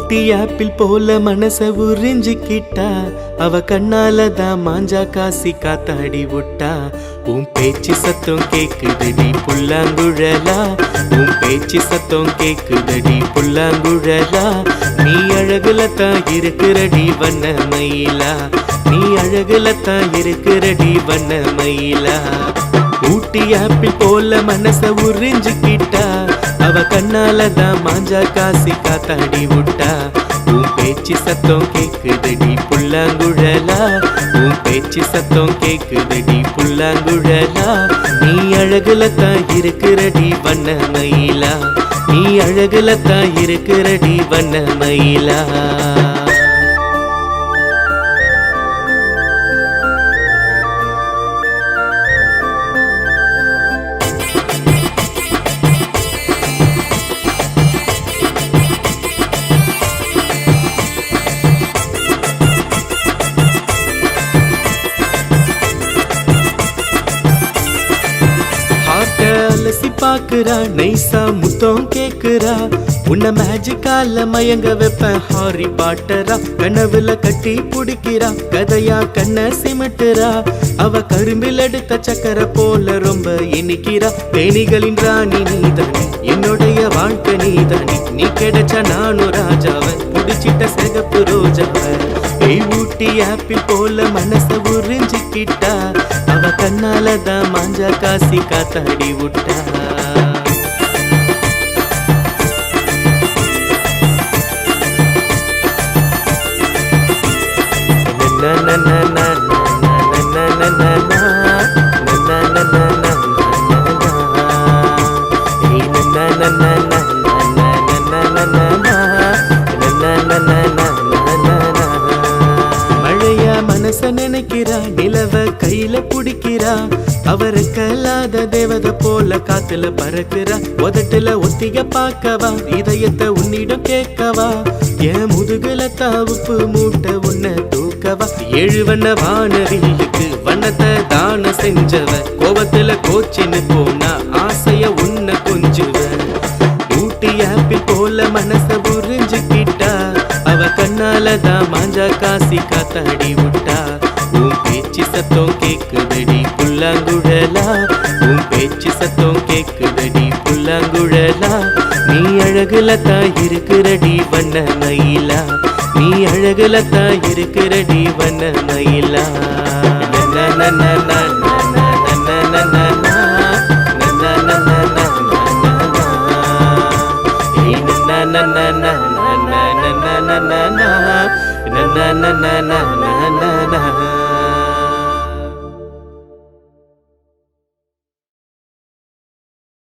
ஊட்டி apple போல மனச உறிஞ்சிக்கிட்டா அவ கண்ணால தான் மாஞ்சா காசி காத்தாடி விட்டா உன் பேச்சு சத்தம் கேக்குதடி புல்லாங்குழலா உன் பேச்சு சத்தம் கேக்குதடி புல்லாங்குழலா நீ அழகுல தான் இருக்கிறடி வண்ண மயிலா நீ அழகுல தான் இருக்கிறடி வண்ண மயிலா ஊட்டி ஆப்பிள் போல மனச உறிஞ்சிக்கிட்டா அவ கண்ணால தான் மாஞ்சா காசி காத்தாடி விட்டா உன் பேச்சு சத்தம் கேக்குதடி புல்லாங்குழலா உன் பேச்சு சத்தம் கேக்குதடி புல்லாங்குழலா நீ அழகுல தான் இருக்கிறடி வண்ண மயிலா நீ அழகுல தான் இருக்கிறடி வண்ண மயிலா அலசி பாக்குறா நைசா முத்தம் கேக்குறா உன்ன மேஜிக்கால மயங்க வைப்பேன் ஹாரி பாட்டரா கனவுல கட்டி பிடிக்கிறா கதையா கண்ண சிமிட்டுறா அவ கரும்பில் எடுத்த சக்கரை போல ரொம்ப இனிக்கிறா தேனிகளின் ராணி நீதானே என்னுடைய வாழ்க்கை நீதானே நீ கிடைச்ச நானும் ராஜாவ புடிச்சிட்ட சிகப்பு ரோஜாவ ஊட்டி ஆப்பிள் போல மனச உறிஞ்சிக்கிட்டா அவ கண்ணால தான் மாஞ்சா காசி காத்தாடி விட்டா மனச நினைக்கிறா நிலவ கையில புடிக்கிறா அவருக்கல்லாத தேவதை போல காத்துல பறக்குறா உதட்டுல ஒத்திக பாக்கவா இதயத்தை உன்னிடம் கேட்கவா என் முதுகுல தாவுப்பு மூட்டை உன்னை தூக்கவா 7 வண்ண வானவிலுக்கு வண்ணத்தை தான செஞ்சவ கோபத்துல கோச்சின்னு போனா ஆசைய உன்னை கொஞ்சுவ ஊட்டி ஆப்பிள் போல மனச உறிஞ்சிக்கிட்டா அவ கண்ணால தான் மாஞ்சா காசி காத்தாடி விட்டா உன் பேச்சு சத்தம் கேக்குதடி புல்லாங்குழலா உன் பேச்சு சத்தம் கேக்குதடி புல்லாங்குழலா நீ அழகுல தான் இருக்கிறடி வண்ண மயிலா நீ அழகுல தான் இருக்கிறடி வண்ண மயிலா na na na na na